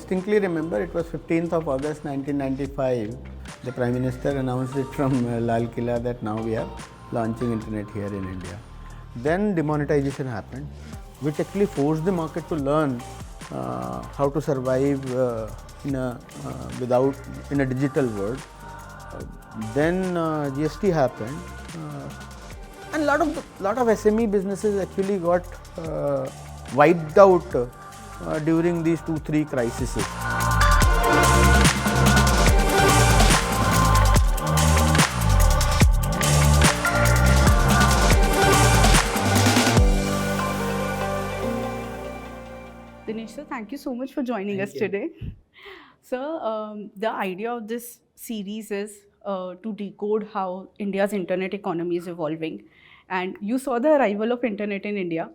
distinctly remember it was 15th of August 1995. The Prime Minister announced it from Lal Killa that now we are launching internet here in India. Then demonetization happened, which actually forced the market to learn how to survive in a digital world. Then GST happened, and lot of SME businesses actually got wiped out during these 2-3 crises. Dinesh sir, thank you so much for joining us today. Sir, the idea of this series is to decode how India's internet economy is evolving. And you saw the arrival of internet in India.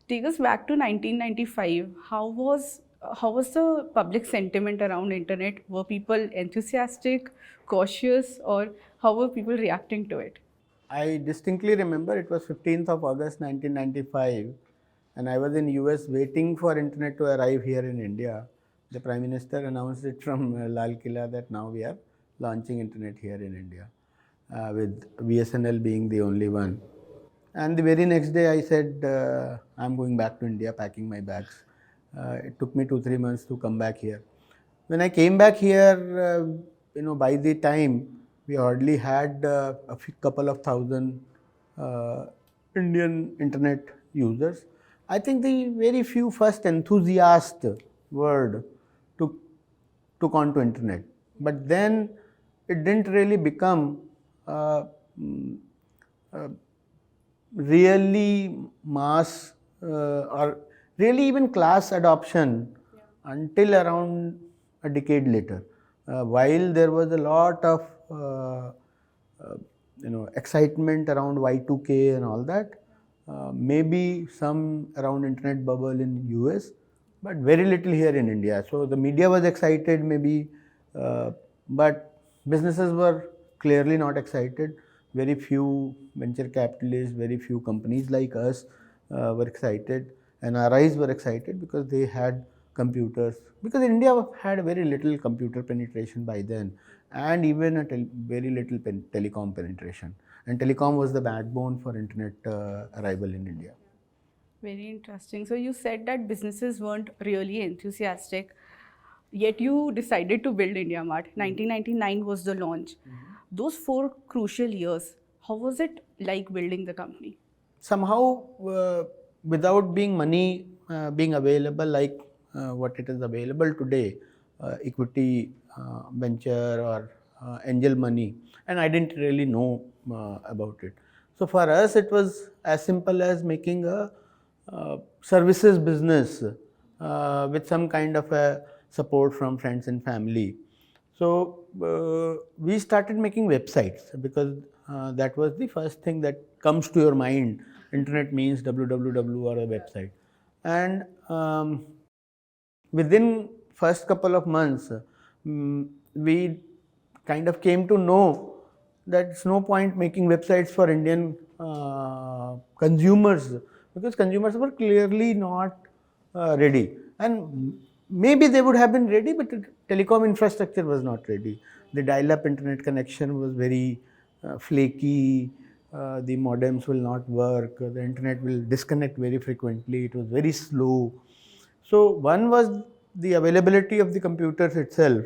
Take us back to 1995. How was the public sentiment around internet? Were people enthusiastic, cautious, or how were people reacting to it? I distinctly remember it was 15th of August 1995, and I was in US waiting for internet to arrive here in India. The Prime Minister announced it from Lal Killa that now we are launching internet here in India, with BSNL being the only one. And the very next day I said, I'm going back to India, packing my bags. It took me 2-3 months to come back here. When I came back here, by the time we hardly had couple of thousand Indian internet users. I think the very few first enthusiast word took on to internet. But then it didn't really become really mass or really even class adoption until around a decade later. While there was a lot of excitement around Y2K and all that, maybe some around internet bubble in US, but very little here in India. So the media was excited maybe, but businesses were clearly not excited. Very few venture capitalists, very few companies like us were excited, and RIs were excited because they had computers. Because India had very little computer penetration by then, and even a very little telecom penetration. And telecom was the backbone for internet arrival in India. Very interesting. So you said that businesses weren't really enthusiastic, yet you decided to build IndiaMART. 1999 was the launch. Those 4 crucial years, how was it like building the company? Somehow, without being money being available like what it is available today, equity, venture or angel money, and I didn't really know about it. So for us, it was as simple as making a services business with some kind of a support from friends and family. So we started making websites because that was the first thing that comes to your mind. Internet means www or a website. And within first couple of months, we kind of came to know that it's no point making websites for Indian consumers, because consumers were clearly not ready. And maybe they would have been ready, but the telecom infrastructure was not ready. The dial-up internet connection was very flaky. The modems will not work. The internet will disconnect very frequently. It was very slow. So one was the availability of the computers itself.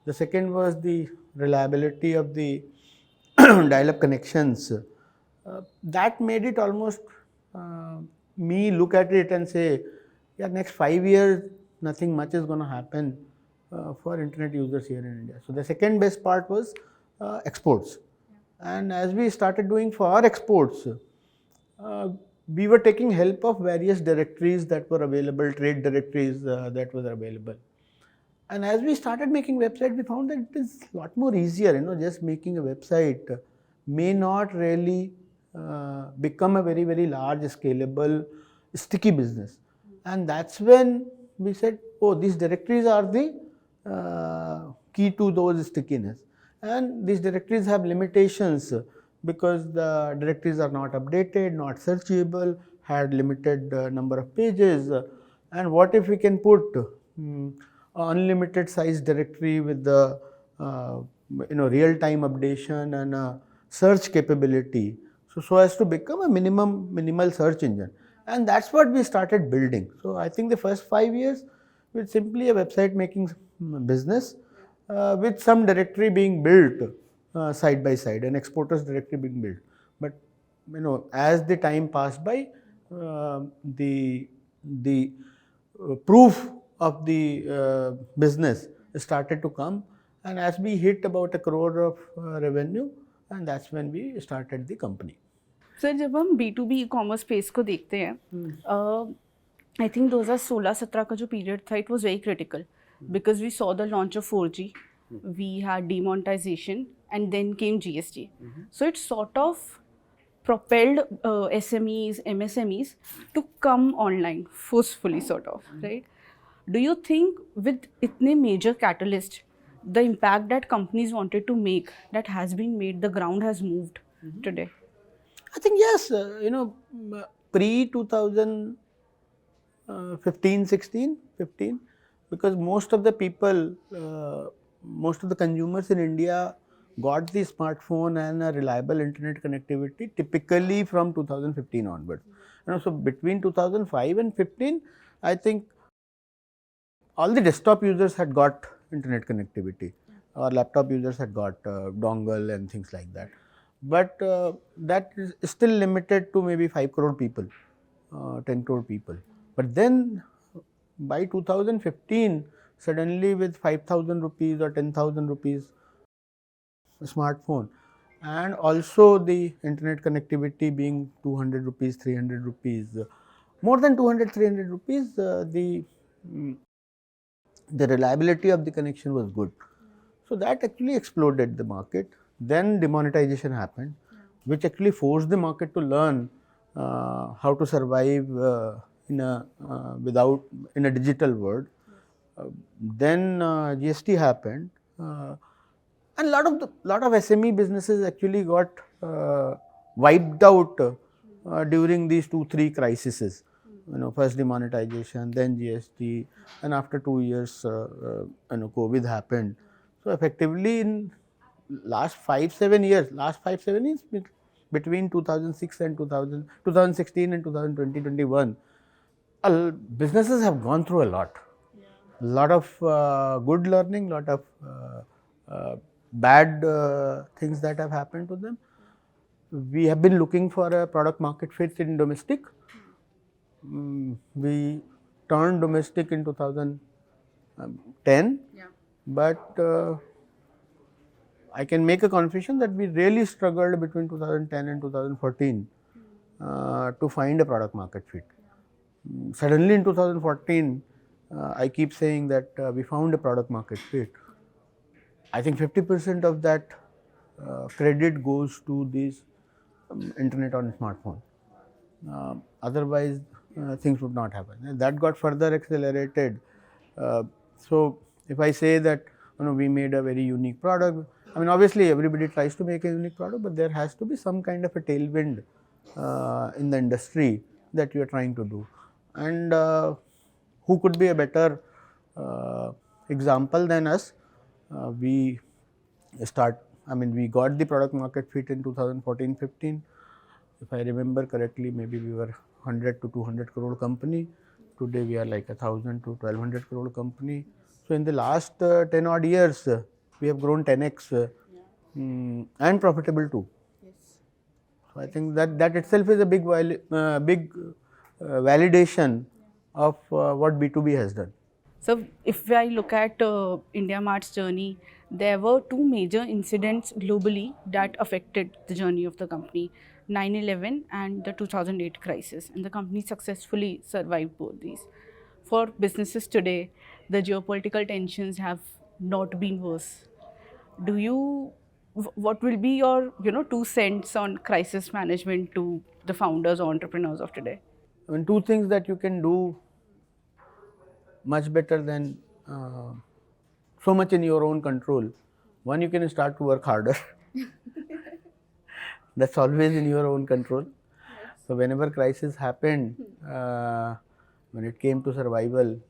The second was the reliability of the dial-up connections. That made it almost me look at it and say, yeah, next 5 years, nothing much is going to happen for internet users here in India. So the second best part was exports. And as we started doing for our exports, we were taking help of various directories that were available, trade directories that were available. And as we started making websites, we found that it is a lot more easier. Just making a website may not really become a very, very large, scalable, sticky business. And that's when we said, oh, these directories are the key to those stickiness. And these directories have limitations because the directories are not updated, not searchable, had limited number of pages. And what if we can put unlimited size directory with the real-time updation and search capability, so as to become a minimal search engine. And that's what we started building. So I think the first 5 years with simply a website making business, with some directory being built side by side, and exporters directory being built. But as the time passed by, the proof of the business started to come, and as we hit about 1 crore of revenue, and that's when we started the company. Sir जब हम B2B e commerce space को देखते हैं, I think 2016-17 का जो period था, it was very critical because we saw the launch of 4G, we had demonetization and then came GST. So it sort of propelled SMEs, MSMEs to come online forcefully, sort of, right? Do you think with itne major catalyst, the impact that companies wanted to make, that has been made, the ground has moved today? I think yes, pre 2015, 16, 15, because most of the people, most of the consumers in India got the smartphone and a reliable internet connectivity typically from 2015 onwards. So between 2005 and 15, I think all the desktop users had got internet connectivity, or laptop users had got dongle and things like that. But that is still limited to maybe 5 crore people, 10 crore people. But then by 2015, suddenly with 5,000 rupees or 10,000 rupees smartphone, and also the internet connectivity being 200 rupees, 300 rupees, more than 200, 300 rupees, the reliability of the connection was good. So that actually exploded the market. Then demonetization happened, which actually forced the market to learn how to survive in a digital world. Then GST happened, and lot of SME businesses actually got wiped out during these 2-3 crises. First demonetization, then GST, and after 2 years, COVID happened. So effectively, in last 5-7 years, between 2006 and 2016 and 2020-21, businesses have gone through a lot. Lot of good learning, lot of bad things that have happened to them. We have been looking for a product market fit in domestic. We turned domestic in 2010, but I can make a confession that we really struggled between 2010 and 2014 to find a product market fit. Suddenly in 2014, I keep saying that we found a product market fit. I think 50% of that credit goes to this internet on smartphone. Otherwise, things would not happen. And that got further accelerated. So if I say that we made a very unique product, I mean obviously everybody tries to make a unique product, but there has to be some kind of a tailwind in the industry that you are trying to do. And who could be a better example than us? We got the product market fit in 2014-15. If I remember correctly, maybe we were 100 to 200 crore company. Today we are like 1,000 to 1,200 crore company. So in the last 10 odd years, we have grown 10x and profitable too. So I think that itself is a big validation of what B2B has done. So if I look at IndiaMART's journey, there were two major incidents globally that affected the journey of the company: 9/11 and the 2008 crisis, and the company successfully survived both these. For businesses today, the geopolitical tensions have not been worse. What will be your 2 cents on crisis management to the founders or entrepreneurs of today? I mean, two things that you can do much better than so much in your own control. One, you can start to work harder. That's always in your own control. So whenever crisis happened, when it came to survival,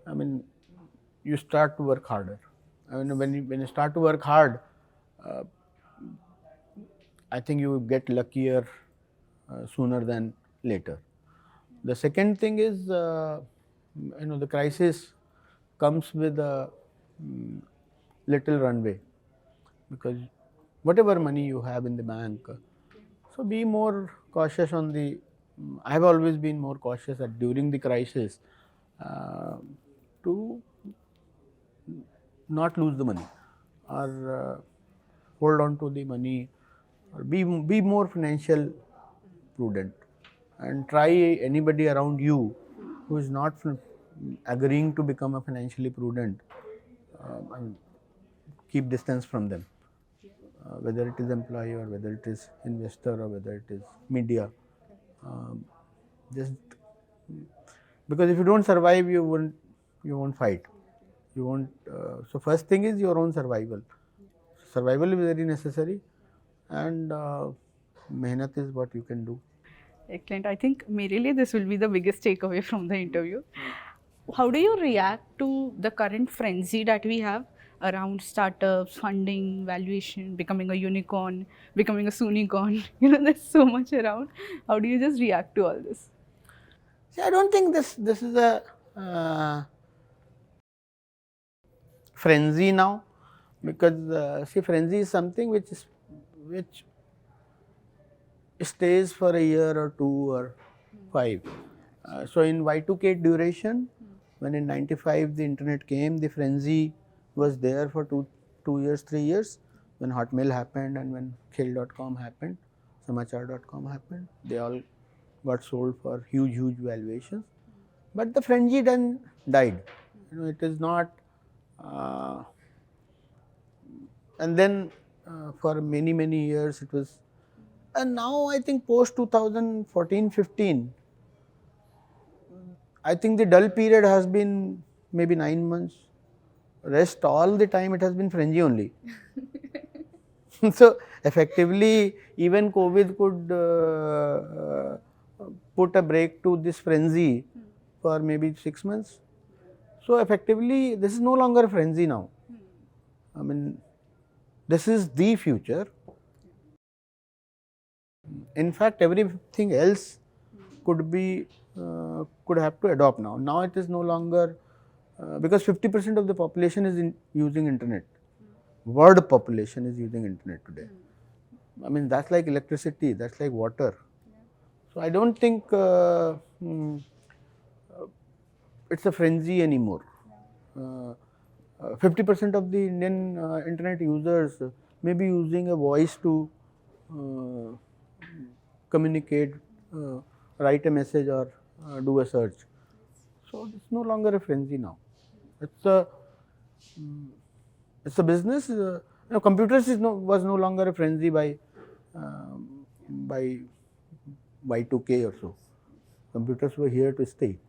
I mean, you start to work harder. I mean, when you start to work hard, uh, I think you get luckier sooner than later. The second thing is, the crisis comes with a little runway, because whatever money you have in the bank, so be more cautious on the. I have always been more cautious that during the crisis, uh, to not lose the money, or hold on to the money, or be more financial prudent, and try anybody around you who is not agreeing to become a financially prudent, and keep distance from them, whether it is employee or whether it is investor or whether it is media. Um, just because if you don't survive, you won't fight. You won't. So first thing is your own survival. Survival is very necessary, and mehnat is what you can do. Excellent. I think मेरे लिए this will be the biggest takeaway from the interview. How do you react to the current frenzy that we have around startups, funding, valuation, becoming a unicorn, becoming a soonicorn? There's so much around. How do you just react to all this? See, I don't think this is a uh, frenzy now, because see, frenzy is something which stays for a year or two or five. So in Y2K duration, when in '95 the internet came, the frenzy was there for two years, 3 years. When Hotmail happened and when Khel.com happened, Samachar.com happened, they all got sold for huge valuations. But the frenzy then died. It is not. Uh, and then for many years it was, and now I think post 2014-15, I think the dull period has been maybe 9 months. Rest all the time it has been frenzy only. So effectively, even COVID could put a break to this frenzy for maybe 6 months. So effectively, this is no longer frenzy now. I mean, this is the future. In fact, everything else could have to adopt now. Now it is no longer, because 50% of the population is using internet. World population is using internet today. I mean, that's like electricity, that's like water. So I don't think it's a frenzy anymore. 50% of the Indian internet users may be using a voice to uh, communicate, write a message, or do a search. So it's no longer a frenzy now. It's a it's a business. Computers was no longer a frenzy by Y2K or so. Computers were here to stay.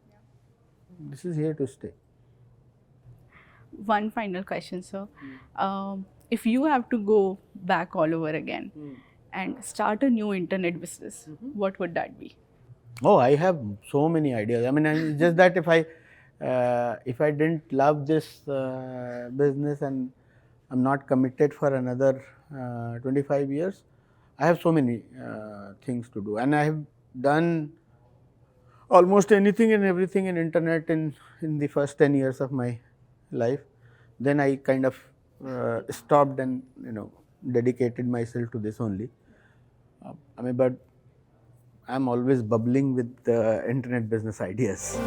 This is here to stay. One final question, sir. If you have to go back all over again and start a new internet business, what would that be? Oh, I have so many ideas. I mean, it's just that if I didn't love this business and I'm not committed for another 25 years, I have so many things to do, and I have done almost anything and everything in internet in the first 10 years of my life. Then I kind of stopped and dedicated myself to this only. I mean, but I'm always bubbling with internet business ideas.